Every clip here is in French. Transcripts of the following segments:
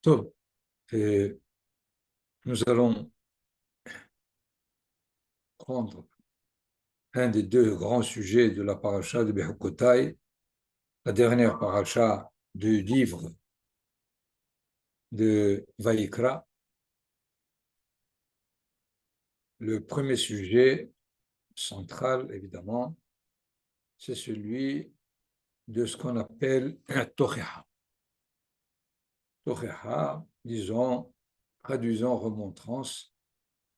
Tov. Et nous allons prendre un des deux grands sujets de la paracha de Bechukotai, la dernière paracha du livre de Vaïkra. Le premier sujet central, évidemment, c'est celui de ce qu'on appelle un Tocheha. Tocheha, disons, traduisant remontrance,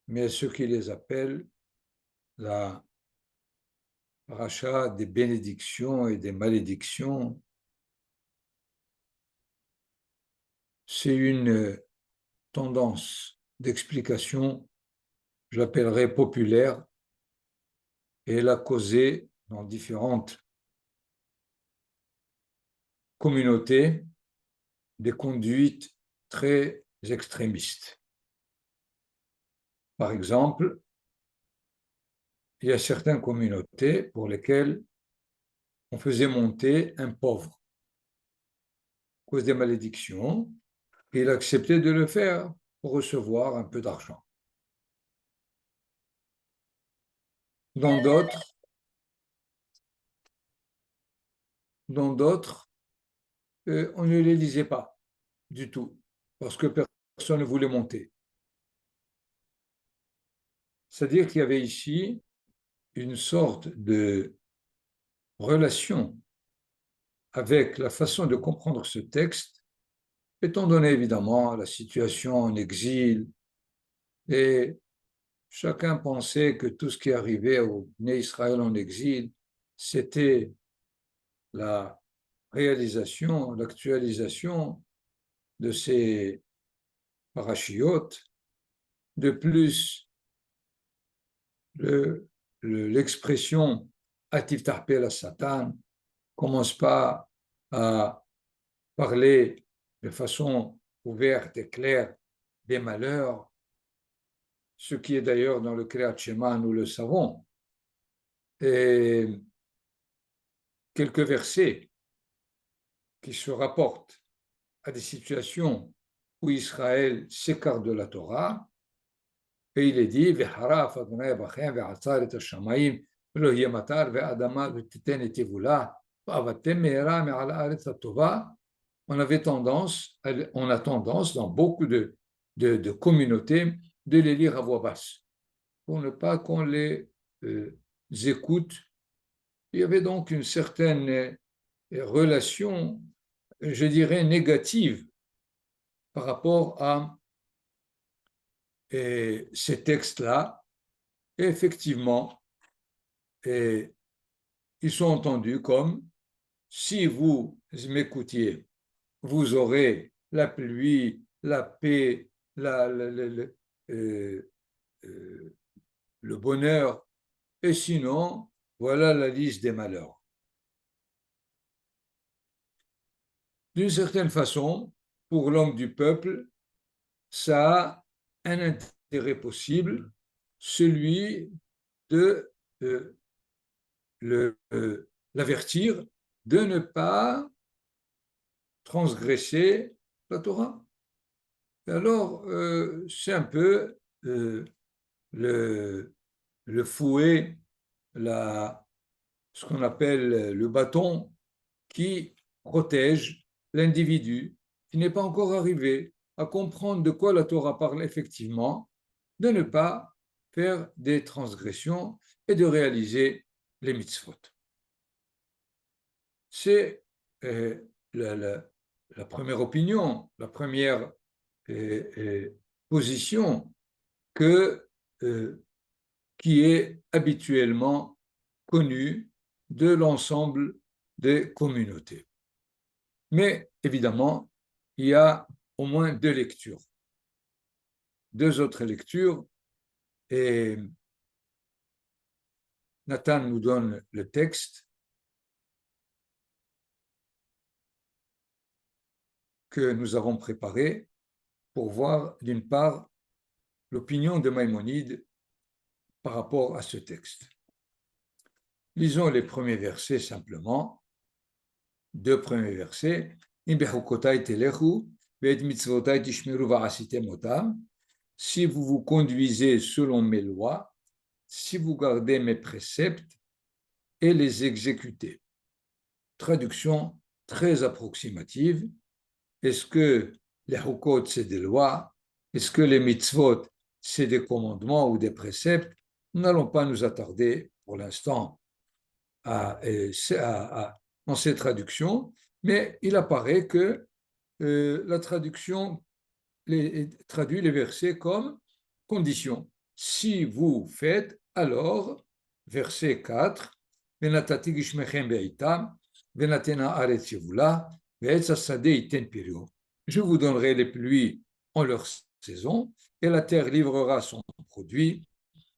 mais ceux qui les appellent la paracha des bénédictions et des malédictions, c'est une tendance d'explication, je l'appellerais populaire, et elle a causé dans différentes communautés des conduites très extrémistes. Par exemple, il y a certaines communautés pour lesquelles on faisait monter un pauvre à cause des malédictions, et il acceptait de le faire pour recevoir un peu d'argent. Dans d'autres, on ne les lisait pas du tout, parce que personne ne voulait monter. C'est-à-dire qu'il y avait ici une sorte de relation avec la façon de comprendre ce texte, étant donné évidemment la situation en exil, et chacun pensait que tout ce qui arrivait au Bnei Israël en exil, c'était la réalisation, l'actualisation de ces parachiotes. De plus, l'expression Atif Tarpel à Satan commence pas à parler de façon ouverte et claire des malheurs, ce qui est d'ailleurs dans le Kriyat Shema, nous le savons. Et quelques versets qui se rapportent à des situations où Israël s'écarte de la Torah, et il est dit Ve'haraf Adonai bachem ve'atzar et hashamayim ve'lo yeh matar ve'adama ve'titen et tivula ve'avatem me'era me'al haaretz hatova. On a tendance dans beaucoup de communautés de les lire à voix basse pour ne pas qu'on les écoute. Il y avait donc une certaine relation, je dirais, négative par rapport à ces textes-là. Et effectivement, ils sont entendus comme si vous m'écoutiez, vous aurez la pluie, la paix, euh, le bonheur, et sinon, voilà la liste des malheurs. D'une certaine façon, pour l'homme du peuple, ça a un intérêt possible, celui de l'avertir de ne pas transgresser la Torah. Et alors, c'est un peu le fouet, ce qu'on appelle le bâton qui protège l'individu qui n'est pas encore arrivé à comprendre de quoi la Torah parle effectivement, de ne pas faire des transgressions et de réaliser les mitzvot. C'est la première opinion, la première position qui est habituellement connue de l'ensemble des communautés. Mais évidemment, il y a au moins deux lectures, deux autres lectures, et Nathan nous donne le texte que nous avons préparé pour voir d'une part l'opinion de Maïmonide par rapport à ce texte. Lisons les premiers versets simplement, deux premiers versets. In bechukotai telechu si vous vous conduisez selon mes lois, si vous gardez mes préceptes et les exécutez. Traduction très approximative. Est-ce que les hukot, c'est des lois? Est-ce que les mitzvot, c'est des commandements ou des préceptes? Nous n'allons pas nous attarder pour l'instant dans ces traductions, mais il apparaît que la traduction traduit les versets comme condition. Si vous faites, alors, verset 4, Venatati gishmechem be'itam, venatena aretz yevula, ve'etz hasadeh iten pirio. Je vous donnerai les pluies en leur saison, et la terre livrera son produit,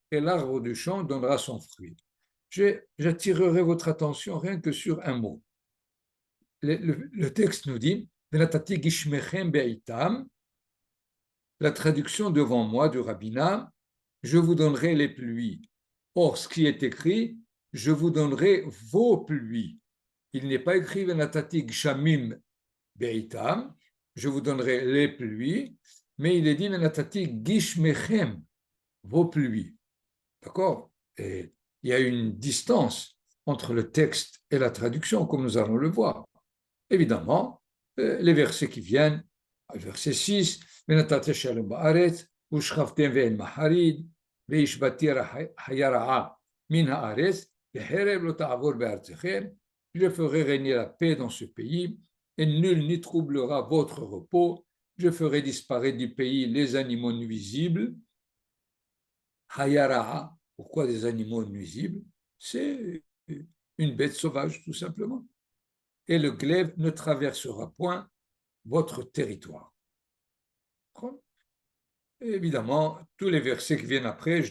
et l'arbre du champ donnera son fruit. J'attirerai votre attention rien que sur un mot. Le texte nous dit Venatati gishmechem be'itam. La traduction devant moi du rabbinat, je vous donnerai les pluies. Or, ce qui est écrit, je vous donnerai vos pluies. Il n'est pas écrit Venatati gshamim beitam, je vous donnerai les pluies, mais il est dit Venatati gishmechem, vos pluies. D'accord? Et il y a une distance entre le texte et la traduction, comme nous allons le voir. Évidemment, les versets qui viennent, verset 6, ונתת שלום בארץ, ושכבתם ואין מחריד, והשבתי חיה רעה מן הארץ, וחרב לא תעבור בארצכם, je ferai régner la paix dans ce pays, et nul n'y troublera votre repos, je ferai disparaître du pays les animaux nuisibles. Hayara'a, pourquoi des animaux nuisibles? C'est une bête sauvage, tout simplement. Et le glaive ne traversera point votre territoire. Et évidemment, tous les versets qui viennent après,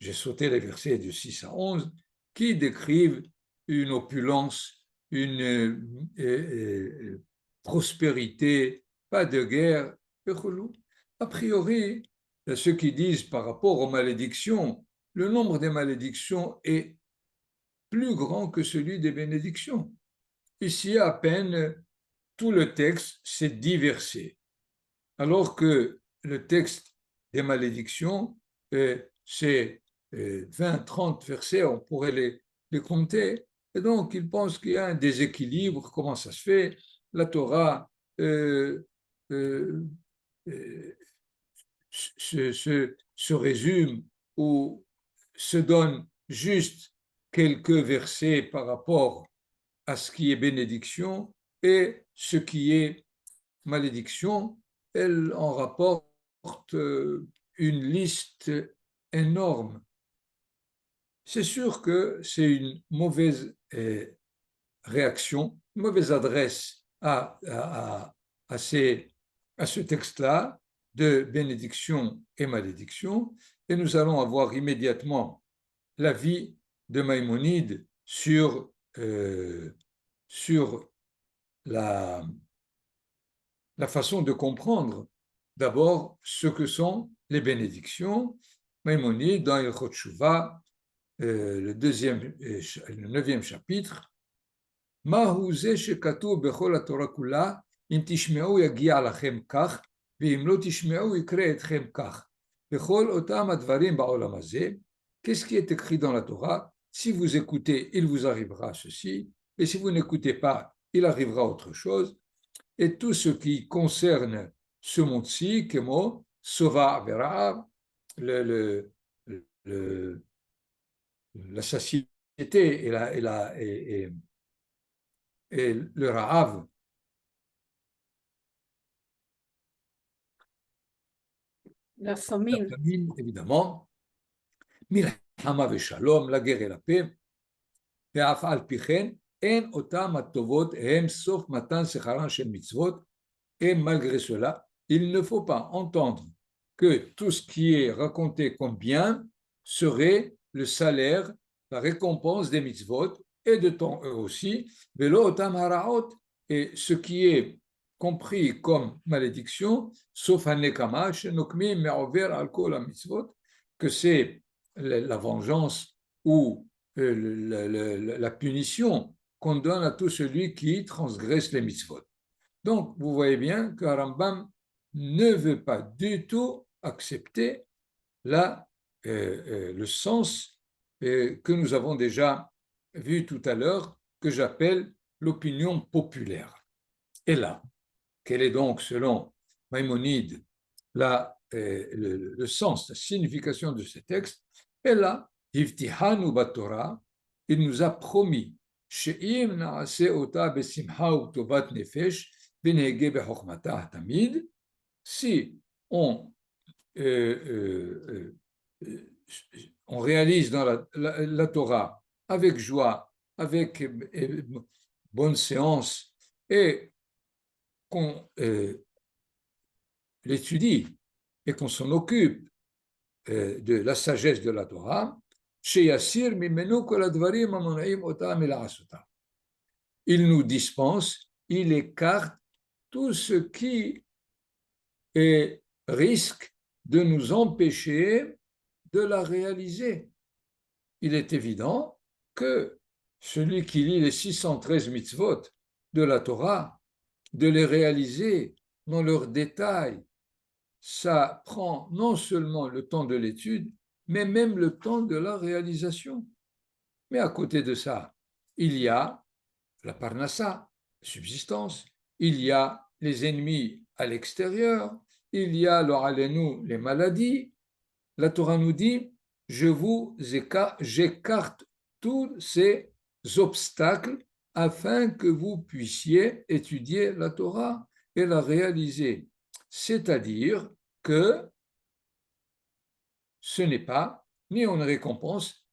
j'ai sauté les versets de 6 à 11, qui décrivent une opulence, une prospérité, pas de guerre. A priori, ceux qui disent par rapport aux malédictions, le nombre des malédictions est plus grand que celui des bénédictions. Ici, à peine, tout le texte, c'est 10 versets. Alors que le texte des malédictions, c'est 20-30 versets, on pourrait les compter. Et donc, ils pensent qu'il y a un déséquilibre. Comment ça se fait? La Torah se résume ou se donne juste quelques versets par rapport à ce qui est bénédiction et ce qui est malédiction. Elle en rapporte une liste énorme. C'est sûr que c'est une mauvaise réaction, une mauvaise adresse à ce texte-là de bénédiction et malédiction, et nous allons avoir immédiatement l'avis de Maïmonide sur la façon de comprendre d'abord ce que sont les bénédictions. Maïmonide, dans Ilchot Shuvah, le 9e chapitre, מהו זה שכתוב בכל התורה כולה, אם תשמעו יגיע לכם כך, ואם לא תשמעו יקרה אתכם כך. בכל אותם הדברים בעולם הזה, qu'est-ce qui est écrit dans la Torah? Si vous écoutez, il vous arrivera ceci, et si vous n'écoutez pas, il arrivera autre chose. Et tout ce qui concerne ce monde-ci, Kemo, Sova Vera, la satiété et le Ra'av, la famine, évidemment, Milchama Veshalom, la guerre et la paix, ואף על פי כן, אין אותם הטובות הם סוף מתן שכרן של מצוות, et malgré cela, il ne faut pas entendre que tout ce qui est raconté comme bien serait le salaire, la récompense des mitzvot, et de ton eux aussi, velo otam haraot, et ce qui est compris comme malédiction, sauf hanekama, shenokmi me'over al kol mitzvot, que c'est la vengeance ou la punition qu'on donne à tout celui qui transgresse les mitzvot. Donc, vous voyez bien que Rambam ne veut pas du tout accepter le sens que nous avons déjà vu tout à l'heure, que j'appelle l'opinion populaire. Et là, quel est donc, selon Maïmonide, le sens, la signification de ce texte? Et là, Hivtihanu Batorah, il nous a promis, She'im na'ase ota besimha u'tovat nefesh, benhege bechokmata tamid, si on réalise dans la Torah avec joie, avec bonne séance, et qu'on l'étudie et qu'on s'en occupe de la sagesse de la Torah, il nous dispense, il écarte tout ce qui risque de nous empêcher de la réaliser. Il est évident que celui qui lit les 613 mitzvot de la Torah, de les réaliser dans leurs détails, ça prend non seulement le temps de l'étude, mais même le temps de la réalisation. Mais à côté de ça, il y a la parnassa, la subsistance, il y a les ennemis à l'extérieur, il y a les maladies. La Torah nous dit, j'écarte tous ces obstacles afin que vous puissiez étudier la Torah et la réaliser. C'est-à-dire que ce n'est pas ni une récompense,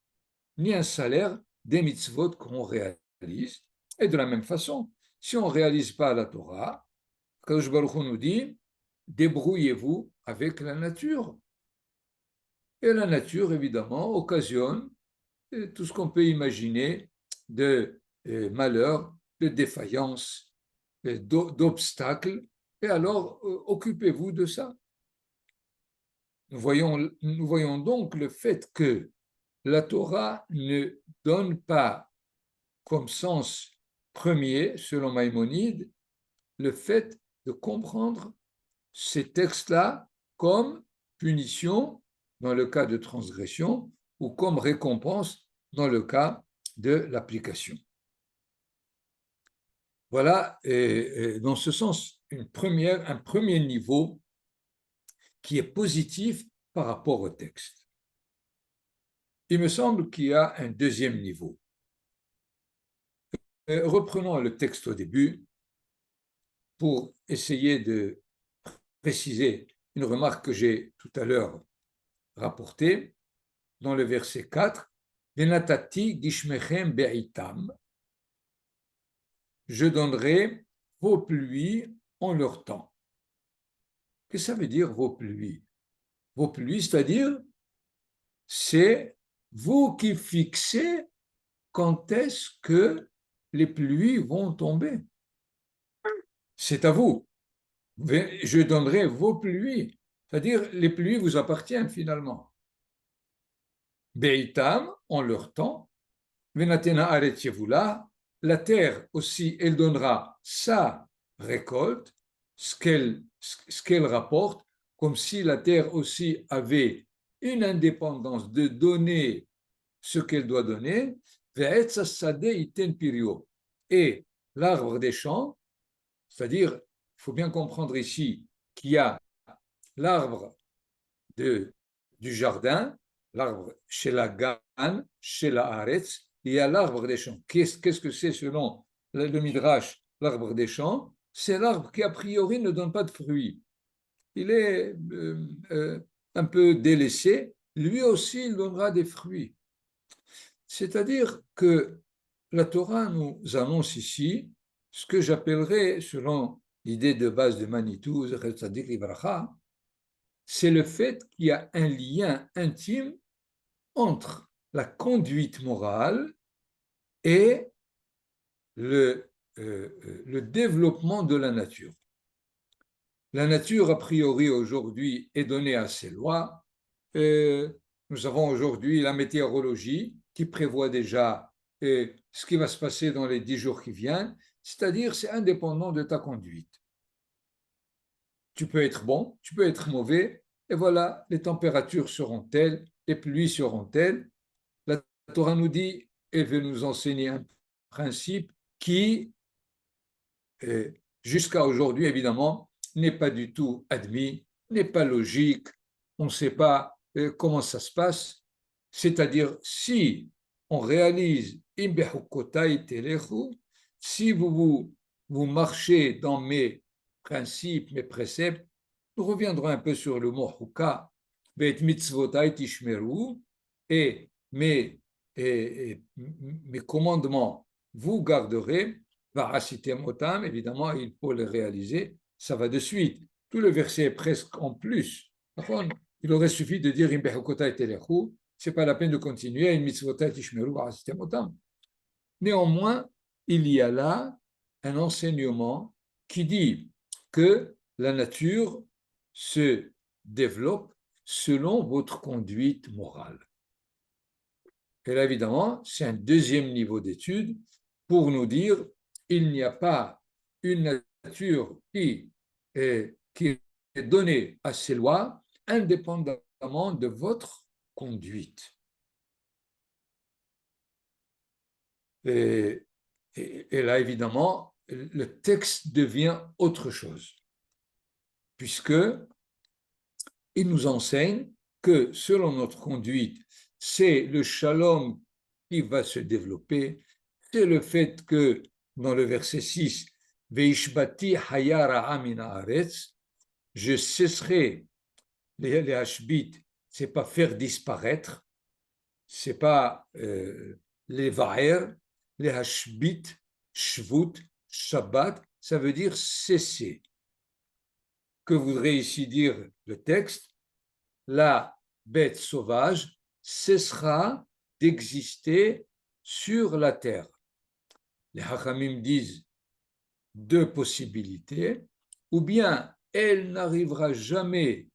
ni un salaire des mitzvot qu'on réalise. Et de la même façon, si on ne réalise pas la Torah, Kadosh Baruch Hu nous dit, débrouillez-vous avec la nature. Et la nature, évidemment, occasionne tout ce qu'on peut imaginer de malheurs, de défaillances, d'obstacles. Et alors, occupez-vous de ça. Nous voyons donc le fait que la Torah ne donne pas comme sens premier, selon Maïmonide, le fait de comprendre ces textes-là comme punition dans le cas de transgression ou comme récompense dans le cas de l'application. Voilà, et dans ce sens, un premier niveau qui est positif par rapport au texte. Il me semble qu'il y a un deuxième niveau. Reprenons le texte au début pour essayer de préciser une remarque que j'ai tout à l'heure rapportée dans le verset 4. Venatati gishmechem be'itam. Je donnerai vos pluies en leur temps. Qu'est-ce que ça veut dire vos pluies? Vos pluies, c'est-à-dire, c'est vous qui fixez quand est-ce que les pluies vont tomber. C'est à vous. Je donnerai vos pluies. C'est-à-dire, les pluies vous appartiennent finalement. Beitam, en leur temps. Venatena aretchevula. La terre aussi, elle donnera sa récolte, ce qu'elle rapporte, comme si la terre aussi avait une indépendance de donner ce qu'elle doit donner. Et l'arbre des champs, c'est-à-dire, il faut bien comprendre ici qu'il y a l'arbre du jardin, l'arbre chez la Gan, chez la Haaretz, il y a l'arbre des champs. Qu'est-ce que c'est selon le Midrash, l'arbre des champs? C'est l'arbre qui a priori ne donne pas de fruits. Il est un peu délaissé. Lui aussi, il donnera des fruits. C'est-à-dire que la Torah nous annonce ici ce que j'appellerais, selon l'idée de base de Manitou, c'est le fait qu'il y a un lien intime entre la conduite morale et le développement de la nature. La nature, a priori, aujourd'hui, est donnée à ses lois. Nous avons aujourd'hui la météorologie qui prévoit déjà ce qui va se passer dans les 10 jours qui viennent, c'est-à-dire c'est indépendant de ta conduite. Tu peux être bon, tu peux être mauvais, et voilà, les températures seront telles, les pluies seront telles. La Torah nous dit, elle veut nous enseigner un principe qui, jusqu'à aujourd'hui, évidemment, n'est pas du tout admis, n'est pas logique, on ne sait pas comment ça se passe. C'est-à-dire, si on réalise si vous marchez dans mes principes, mes préceptes, nous reviendrons un peu sur le mot huka, et mes, mes commandements, vous garderez, évidemment, il faut les réaliser, ça va de suite. Tout le verset est presque en plus. Il aurait suffi de dire ce n'est pas la peine de continuer. Néanmoins, il y a là un enseignement qui dit que la nature se développe selon votre conduite morale. Et là, évidemment, c'est un deuxième niveau d'étude pour nous dire il n'y a pas une nature qui est donnée à ses lois indépendamment de votre conduite. Et là, évidemment, le texte devient autre chose, puisque il nous enseigne que selon notre conduite, c'est le shalom qui va se développer, c'est le fait que dans le verset 6, Veishbati hayara min haaretz, je cesserai les hashbit, c'est pas faire disparaître, c'est pas les va'er, les hashbit, shvut, shabbat, ça veut dire cesser. Que voudrait ici dire le texte? La bête sauvage cessera d'exister sur la terre. Les Hachamim disent deux possibilités, ou bien elle n'arrivera jamais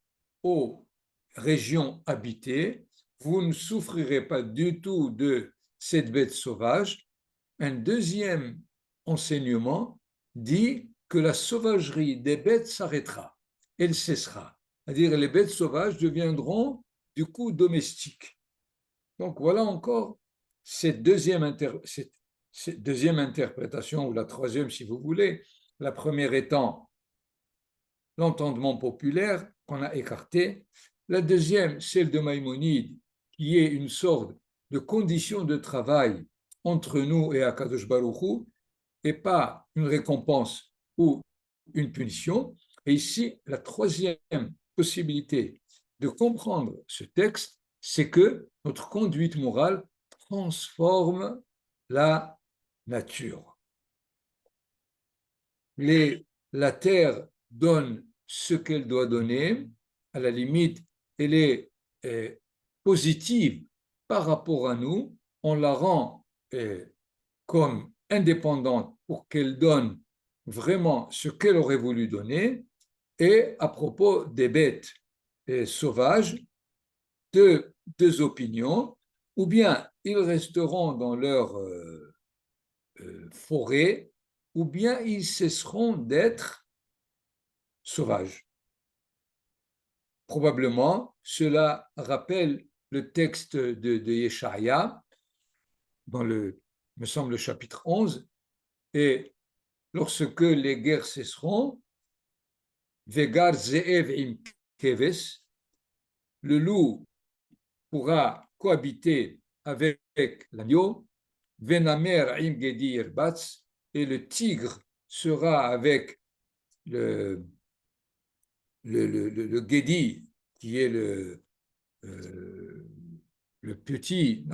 aux régions habitées, vous ne souffrirez pas du tout de cette bête sauvage. Un deuxième enseignement dit que la sauvagerie des bêtes s'arrêtera, elle cessera. C'est-à-dire les bêtes sauvages deviendront du coup domestiques. Donc voilà encore cette deuxième interprétation, ou la troisième si vous voulez, la première étant l'entendement populaire qu'on a écarté, la deuxième, celle de Maïmonide, qui est une sorte de condition de travail entre nous et Akadosh Baruch Hu, et pas une récompense ou une punition. Et ici, la troisième possibilité de comprendre ce texte, c'est que notre conduite morale transforme la nature. La terre donne ce qu'elle doit donner, à la limite, elle est positive par rapport à nous, on la rend comme indépendante pour qu'elle donne vraiment ce qu'elle aurait voulu donner. Et à propos des bêtes sauvages, deux opinions, ou bien ils resteront dans leur forêt, ou bien ils cesseront d'être sauvages. Probablement, cela rappelle le texte de Yeshaïa, dans me semble, le chapitre 11, et lorsque les guerres cesseront, Vegar Ze'ev im Keves, le loup pourra cohabiter avec l'agneau, Venamer im Gedi Irbatz, et le tigre sera avec le Gedi, qui est le petit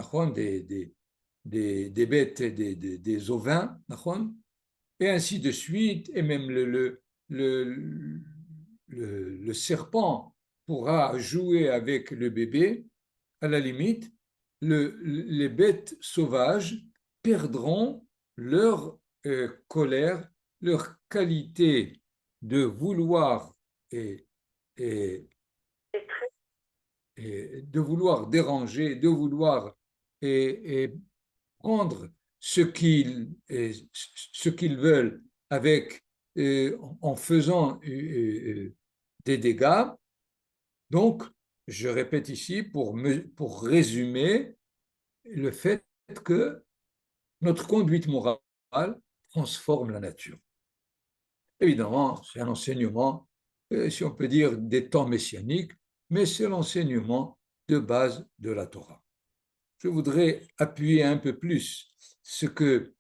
des bêtes, des ovins, et ainsi de suite, et même le serpent pourra jouer avec le bébé. À la limite, les bêtes sauvages perdront leur colère, leur qualité de vouloir et de vouloir déranger, de vouloir et prendre ce qu'ils veulent avec, en faisant des dégâts. Donc, je répète ici pour résumer le fait que notre conduite morale transforme la nature. Évidemment, c'est un enseignement, si on peut dire, des temps messianiques, mais c'est l'enseignement de base de la Torah. Je voudrais appuyer un peu plus ce que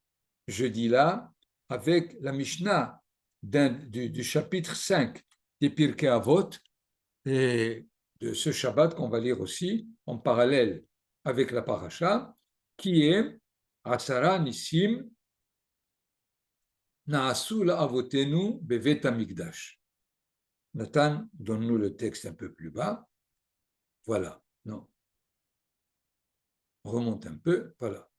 je dis là avec la Mishnah du chapitre 5 des Pirkei Avot et de ce Shabbat qu'on va lire aussi en parallèle avec la paracha, qui est Asara Nisim Naasu la'avotenu bevet hamikdash. Nathan, donne-nous le texte un peu plus bas. Voilà, non. On remonte un peu, voilà.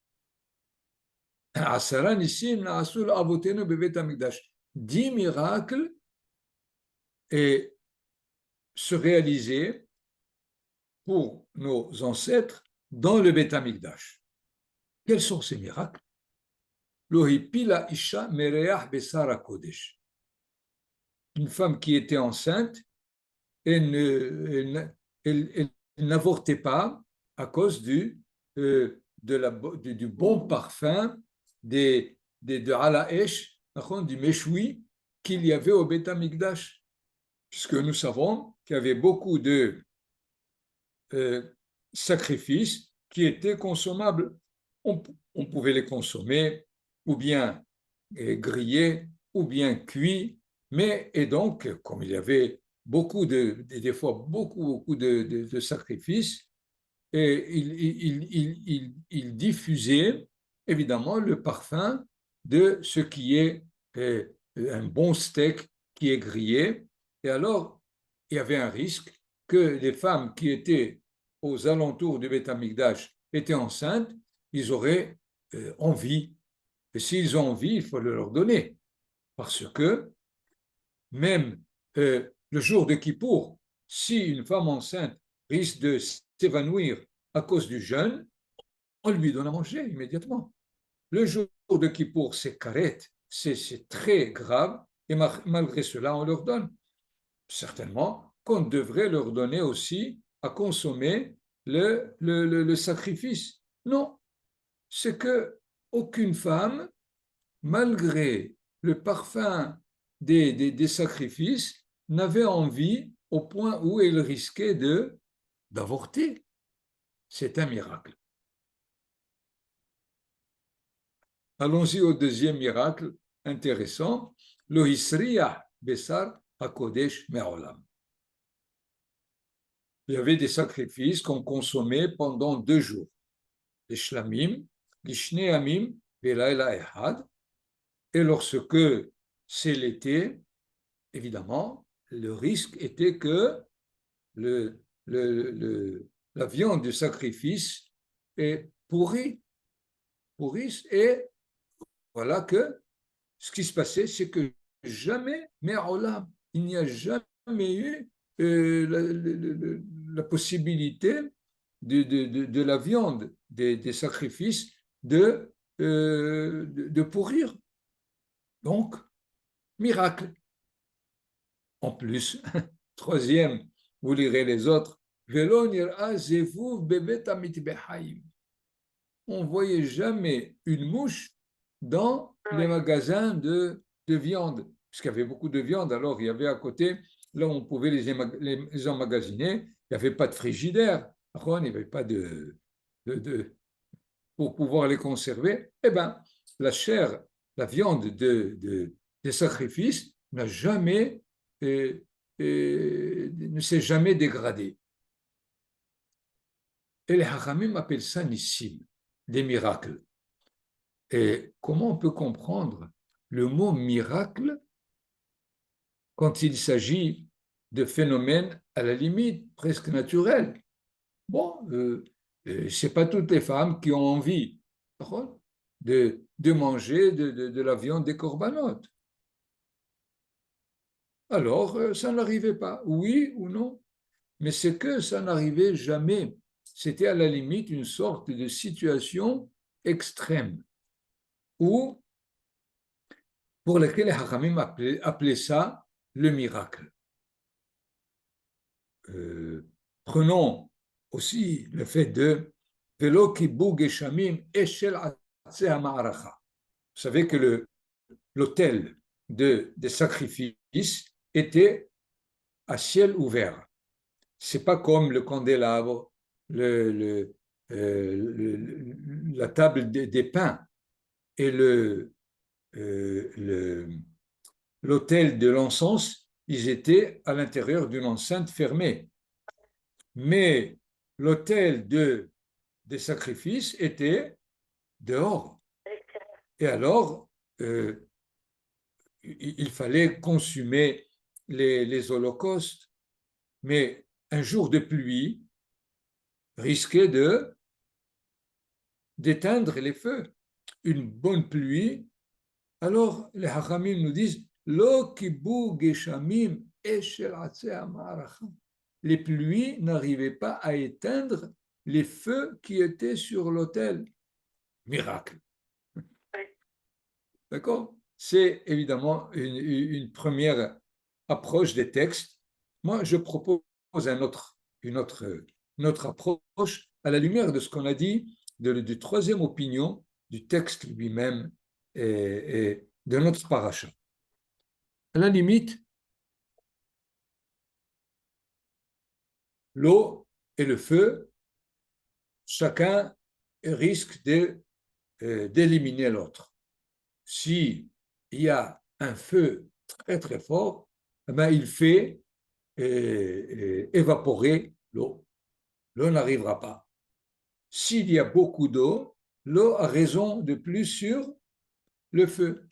Asara Nisim Naasu la'avotenu bevet hamikdash. 10 miracles et se réaliser pour nos ancêtres dans le Beth Amikdash. Quels sont ces miracles? Lohipila Isha Mereach Besara Kodesh. Une femme qui était enceinte et elle n'avortait pas à cause du bon parfum de Alaesh, du Meshoui qu'il y avait au Beth Amikdash. Puisque nous savons qu'il y avait beaucoup de sacrifices qui étaient consommables. On pouvait les consommer ou bien grillés ou bien cuits, et donc, comme il y avait des fois beaucoup de sacrifices, et il diffusait évidemment le parfum de ce qui est un bon steak qui est grillé. Et alors, il y avait un risque que les femmes qui étaient aux alentours du Beth Amikdash étaient enceintes, ils auraient envie. Et s'ils ont envie, il faut le leur donner. Parce que même le jour de Kippour, si une femme enceinte risque de s'évanouir à cause du jeûne, on lui donne à manger immédiatement. Le jour de Kippour, c'est karet, c'est très grave, et malgré cela, on leur donne. Certainement qu'on devrait leur donner aussi à consommer le sacrifice. Non, c'est que aucune femme, malgré le parfum des sacrifices, n'avait envie au point où elle risquait d'avorter. C'est un miracle. Allons-y au deuxième miracle intéressant, le Hisriya Besar HaKodesh Me'olam. Il y avait des sacrifices qu'on consommait pendant 2 jours. Les shlamim, les shneamim, velayla ehad. Et lorsque c'est l'été, évidemment, le risque était que la viande du sacrifice est pourrisse, et voilà que ce qui se passait, c'est que jamais, il n'y a jamais eu la possibilité de la viande des sacrifices de pourrir. Donc, miracle. En plus, troisième, vous lirez les autres, on ne voyait jamais une mouche dans les magasins de viande, puisqu'il y avait beaucoup de viande, alors il y avait à côté, là où on pouvait les emmagasiner, il n'y avait pas de frigidaire, il n'y avait pas pour pouvoir les conserver. Eh bien, la viande des sacrifices ne s'est jamais dégradée. Et les Hachamim appellent ça Nissim, des miracles. Et comment on peut comprendre le mot miracle quand il s'agit de phénomènes à la limite presque naturels? Bon, ce n'est pas toutes les femmes qui ont envie de manger de la viande des corbanotes. Alors, ça n'arrivait pas, oui ou non, mais c'est que ça n'arrivait jamais. C'était à la limite une sorte de situation extrême. ou pour lesquels les Hachamim appelaient ça le miracle. Prenons aussi le fait de Velo Kibu Geshamim Eshel Atzeh HaMa'aracha. Vous savez que l'autel des sacrifices était à ciel ouvert. C'est pas comme le candélabre, la table des pains et l'autel de l'encens, ils étaient à l'intérieur d'une enceinte fermée. Mais l'autel des sacrifices était dehors. Et alors, il fallait consumer les holocaustes, mais un jour de pluie risquait d'éteindre les feux. Une bonne pluie, alors les Hachamim nous disent Lo kibu geshamim eshel atzeh ha'ma'aracha. Les pluies n'arrivaient pas à éteindre les feux qui étaient sur l'autel. Miracle. D'accord? C'est évidemment une première approche des textes. Moi, je propose une autre approche à la lumière de ce qu'on a dit du troisième opinion du texte lui-même et de notre paracha. À la limite, l'eau et le feu, chacun risque d'éliminer l'autre. Si il y a un feu très très fort, eh bien, il fait évaporer l'eau. L'eau n'arrivera pas. S'il y a beaucoup d'eau, l'eau a raison de plus sur le feu.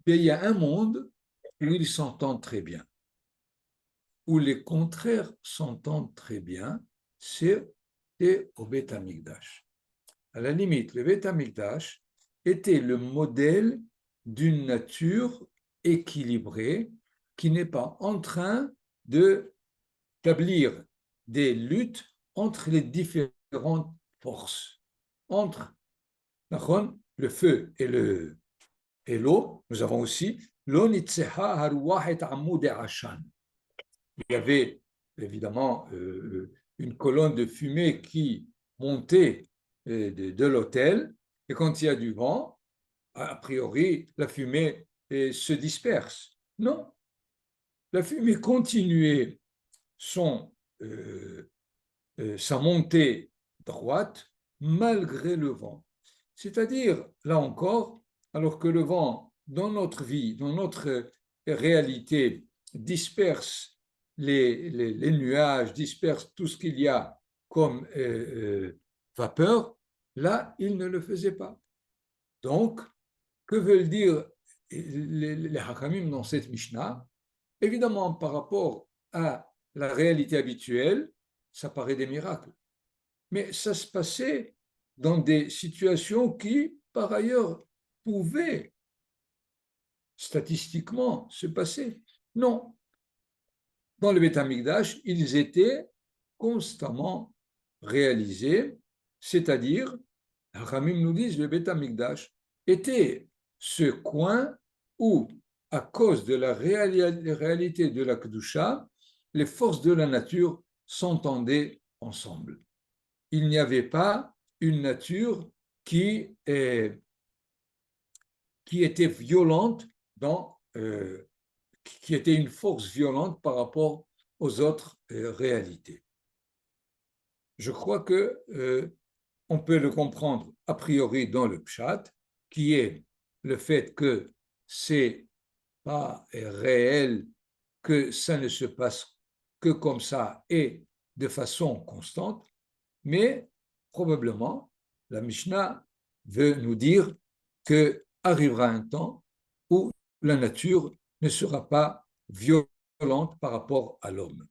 Et il y a un monde où ils s'entendent très bien, où les contraires s'entendent très bien, c'est au Beth Amikdash. À la limite, le Beth Amikdash était le modèle d'une nature équilibrée qui n'est pas en train d'établir des luttes entre les différentes forces, entre le feu et l'eau. Nous avons aussi l'eau nitseha haruach et amud et ashan. Il y avait évidemment une colonne de fumée qui montait de l'autel, et quand il y a du vent, a priori, la fumée se disperse. Non, la fumée continuait sa montée droite malgré le vent. C'est-à-dire, là encore, alors que le vent, dans notre vie, dans notre réalité, disperse les nuages, disperse tout ce qu'il y a comme vapeur, là, il ne le faisait pas. Donc, que veulent dire les Hachamim dans cette Mishnah? Évidemment, par rapport à la réalité habituelle, ça paraît des miracles. Mais ça se passait dans des situations qui, par ailleurs, pouvaient statistiquement se passer. Non. Dans le Beth Amikdash, ils étaient constamment réalisés, c'est-à-dire, Hachamim nous disent, le Beth Amikdash était ce coin où, à cause de la réalité de la Kedusha, les forces de la nature s'entendaient ensemble. Il n'y avait pas une nature qui était violente, qui était une force violente par rapport aux autres réalités. Je crois que on peut le comprendre a priori dans le Pshat, qui est le fait que c'est pas réel, que ça ne se passe que comme ça et de façon constante, mais probablement la Mishnah veut nous dire que arrivera un temps où la nature ne sera pas violente par rapport à l'homme.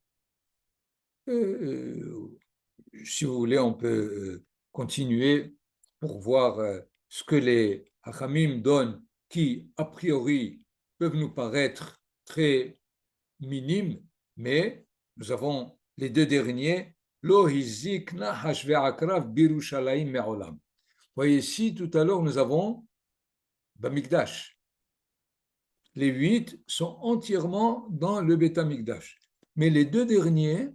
Si vous voulez, on peut continuer pour voir ce que les Hachamim donnent, qui a priori peuvent nous paraître très minimes, mais nous avons les deux derniers. Lo hizikna hashve akrav birushalayim me'olam. Voyez ici, tout à l'heure, nous avons Bamikdash. Les 8 sont entièrement dans le Beth Amikdash. Mais les 2 derniers,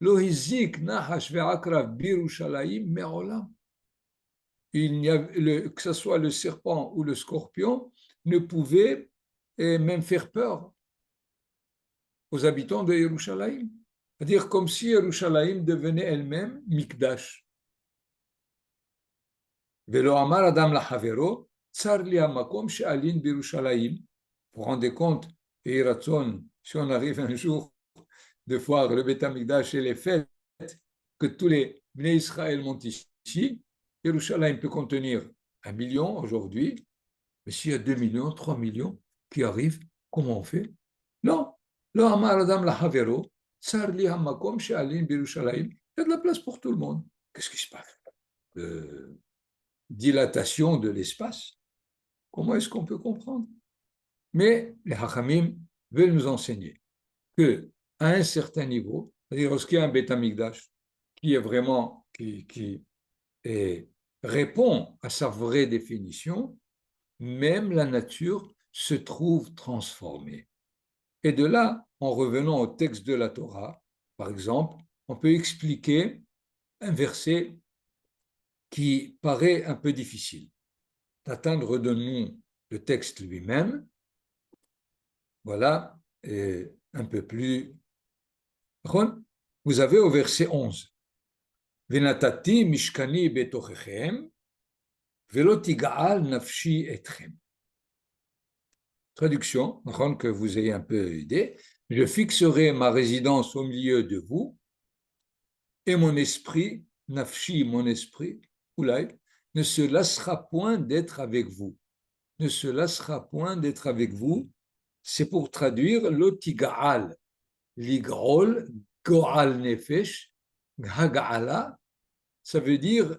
Lohizik, Nahash, Ve'akrav, Birushalayim, Me'olam. Que ce soit le serpent ou le scorpion, ne pouvaient même faire peur aux habitants de Yerushalayim. C'est-à-dire comme si Yerushalayim devenait elle-même Mikdash. Velo amar adam lahavero, tsar li hamakom she'alin birushalayim. Vous vous rendez compte, et Ratson, si on arrive un jour de voir le Beth Amikdash et les fêtes que tous les Bnei Israël montent ici, Yerushalayim peut contenir 1 million aujourd'hui, mais s'il y a 2 millions, 3 millions qui arrivent, comment on fait? Non. Lo amar adam lahavero, tsar li hamakom she'alin birushalayim. Il y a de la place pour tout le monde. Qu'est-ce qui se passe? Dilatation de l'espace. Comment est-ce qu'on peut comprendre? Mais les Hachamim veulent nous enseigner que à un certain niveau, c'est-à-dire lorsqu'il y a un Beth Amikdash qui est vraiment, qui répond à sa vraie définition, même la nature se trouve transformée. Et de là, en revenant au texte de la Torah, par exemple, on peut expliquer un verset qui paraît un peu difficile. Nathan, redonne-nous le texte lui-même. Voilà, et un peu plus. Vous avez au verset 11. Venatati mishkani betochechem, velo tigaal nafshi etchem. Traduction, que vous ayez un peu aidé. Je fixerai ma résidence au milieu de vous, et mon esprit, nafshi, mon esprit, oulai, ne se lassera point d'être avec vous. Ne se lassera point d'être avec vous. C'est pour traduire l'otigaal, l'igrol, goal nefesh, hagala, ça veut dire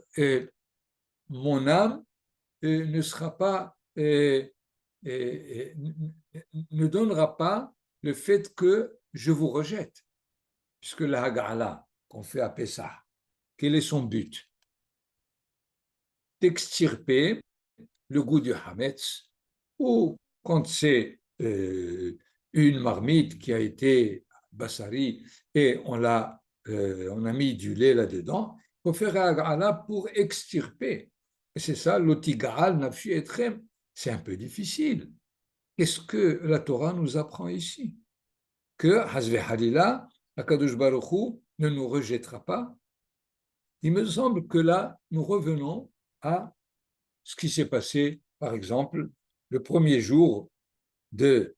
mon âme ne sera pas, ne donnera pas le fait que je vous rejette, puisque la hagala qu'on fait à Pessah, quel est son but? D'extirper le goût du hametz, ou quand c'est une marmite qui a été bassari et on a mis du lait là-dedans, il faut faire hagala pour extirper. Et c'est ça, l'otigaal nafshi etrem. C'est un peu difficile. Qu'est-ce que la Torah nous apprend ici? Que Hazve Halila, Akadosh Baruch Hu, ne nous rejettera pas. Il me semble que là, nous revenons à ce qui s'est passé, par exemple, le premier jour de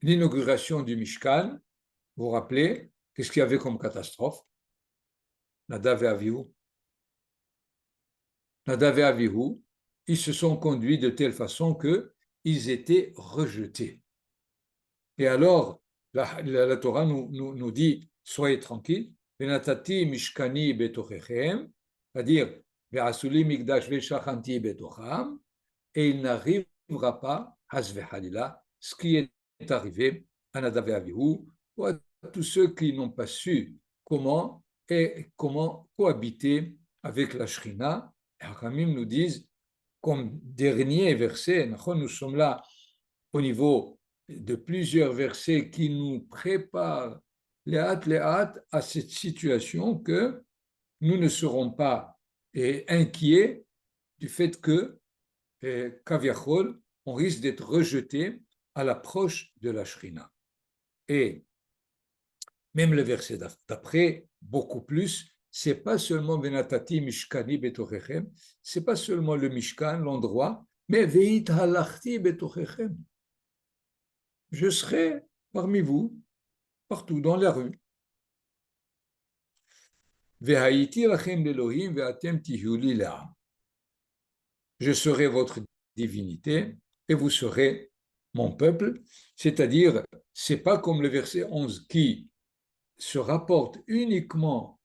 l'inauguration du Mishkan. Vous vous rappelez, qu'est-ce qu'il y avait comme catastrophe? Nadav et Avihu. Nadav et Avihu, ils se sont conduits de telle façon qu'ils étaient rejetés. Et alors, la Torah nous dit, soyez tranquilles, Venatati mishkani betochechem, c'est-à-dire, Ve'asuli migdash ve'shachanti betocham, et il n'arrivera pas, hasve halila, ce qui est arrivé à Nadav et Avihu, ou à tous ceux qui n'ont pas su comment cohabiter avec la Shrina. Les Hachamim nous disent, comme dernier verset, nous sommes là au niveau de plusieurs versets qui nous préparent les hâtes à cette situation que nous ne serons pas inquiets du fait que, Kaviachol, on risque d'être rejeté à l'approche de la Shrina. Et même le verset d'après, beaucoup plus, c'est pas seulement Venatati Mishkani Betochechem, c'est pas seulement le Mishkan, l'endroit, mais Veit halachti Betochechem. Je serai parmi vous, partout dans la rue. Vehaiti lachem l'Elohim ve'atem tihu li le'am. Je serai votre divinité et vous serez mon peuple. C'est-à-dire, c'est pas comme le verset 11 qui se rapporte uniquement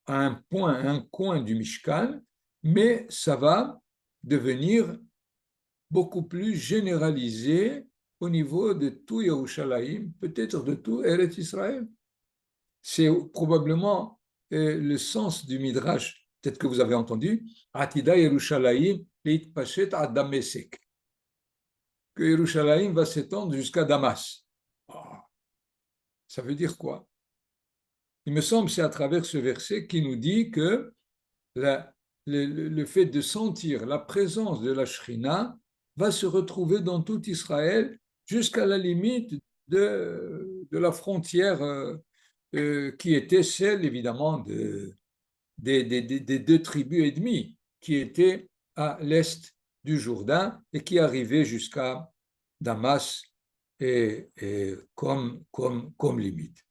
à un point, un coin du Mishkan, mais ça va devenir beaucoup plus généralisé au niveau de tout Yerushalayim, peut-être de tout Eretz Israël. C'est probablement le sens du Midrash peut-être que vous avez entendu, Atida Yerushalayim Leitpashet ad Damesek, que Yerushalayim va s'étendre jusqu'à Damas. Ça veut dire quoi? Il me semble que c'est à travers ce verset qui nous dit que le fait de sentir la présence de la Shrina va se retrouver dans tout Israël jusqu'à la limite de la frontière qui était celle, évidemment, des deux tribus ennemies qui étaient à l'est du Jourdain et qui arrivaient jusqu'à Damas comme limite.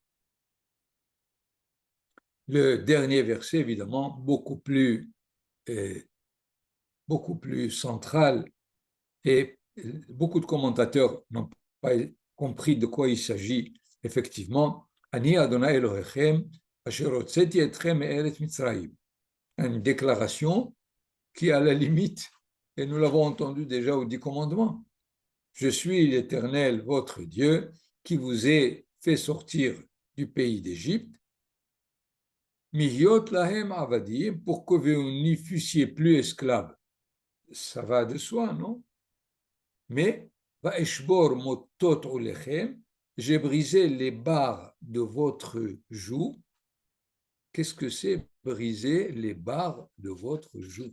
Le dernier verset, évidemment, beaucoup plus central, et beaucoup de commentateurs n'ont pas compris de quoi il s'agit effectivement. Ani Adonai Elohechem, asher hotzeti etchem me'eretz Mitzrayim. Une déclaration qui, à la limite, et nous l'avons entendu déjà aux 10 commandements, je suis l'Éternel, votre Dieu, qui vous ai fait sortir du pays d'Égypte, Mihyot lahem avadim, pour que vous n'y fussiez plus esclaves. Ça va de soi, non? Mais, Vaeshbor motot olechem, j'ai brisé les barres de votre joug. Qu'est-ce que c'est briser les barres de votre joug?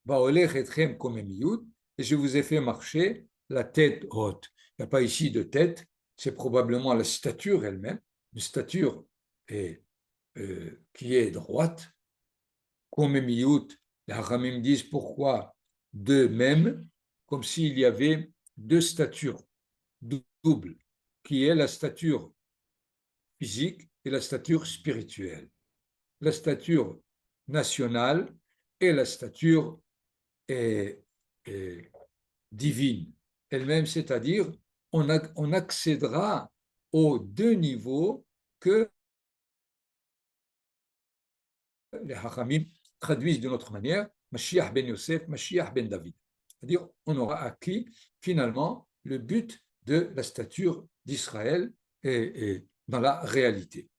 Vaolech etchem komemiyut, et je vous ai fait marcher la tête haute. Il n'y a pas ici de tête, c'est probablement la stature elle-même, une stature qui est droite. Komemiyut, les Haramim disent pourquoi deux mêmes, comme s'il y avait deux statures doubles, qui est la stature physique et la stature spirituelle. La stature nationale et la stature divine elle-même, c'est-à-dire on accédera aux deux niveaux que les Hachamim traduisent d'une autre manière, Mashiach ben Yosef, Mashiach ben David. C'est-à-dire, on aura acquis finalement le but de la stature d'Israël et dans la réalité.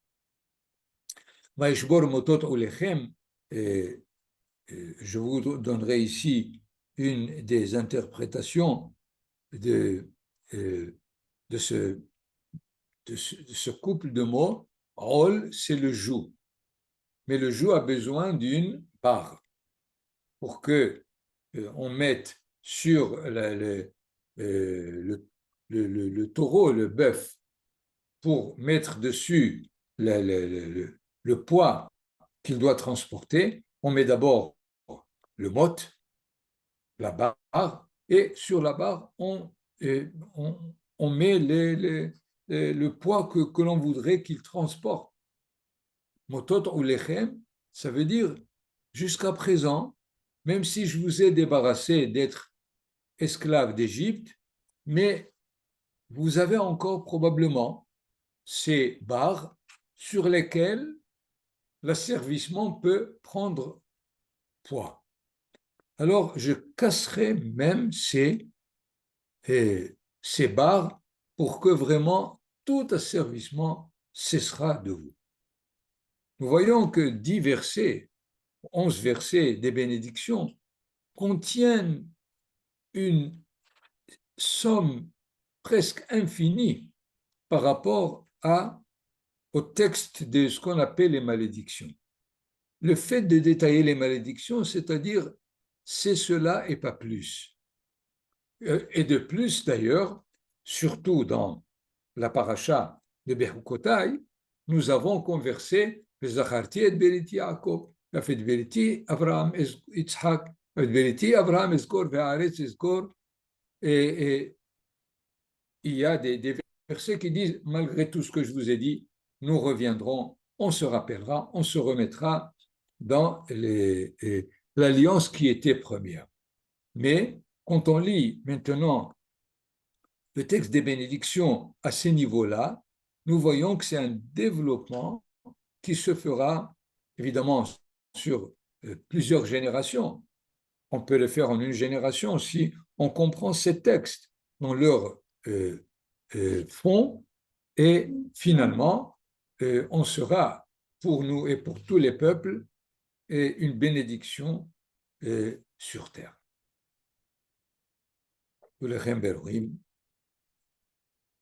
Vaeshbor motot olechem, je vous donnerai ici une des interprétations de ce couple de mots. Ol, c'est le joug. Mais le joug a besoin d'une barre pour que on mette sur le taureau, le bœuf, pour mettre dessus le poids qu'il doit transporter. On met d'abord le mot, la barre, et sur la barre, on met le poids que l'on voudrait qu'il transporte. Motot ou lechem, ça veut dire jusqu'à présent, même si je vous ai débarrassé d'être esclave d'Égypte, mais vous avez encore probablement ces barres sur lesquelles l'asservissement peut prendre poids. Alors, je casserai même ces barres pour que vraiment tout asservissement cessera de vous. Nous voyons que 10 versets, 11 versets des bénédictions contiennent une somme presque infinie par rapport au texte de ce qu'on appelle les malédictions. Le fait de détailler les malédictions, c'est-à-dire c'est cela et pas plus. Et de plus, d'ailleurs, surtout dans la paracha de Bechukotai, nous avons conversé Zacharti et Beriti Yaakov, fait Beriti Abraham Yitzhak, Beriti Abraham Eskor, Ve'aretz Eskor, et il y a des versets qui disent, malgré tout ce que je vous ai dit, nous reviendrons, on se rappellera, on se remettra dans l'alliance qui était première. Mais quand on lit maintenant le texte des bénédictions à ces niveaux-là, nous voyons que c'est un développement qui se fera évidemment sur plusieurs générations. On peut le faire en une génération si on comprend ces textes dans leur fond, et finalement on sera pour nous et pour tous les peuples et une bénédiction sur terre. Kulechem beruim.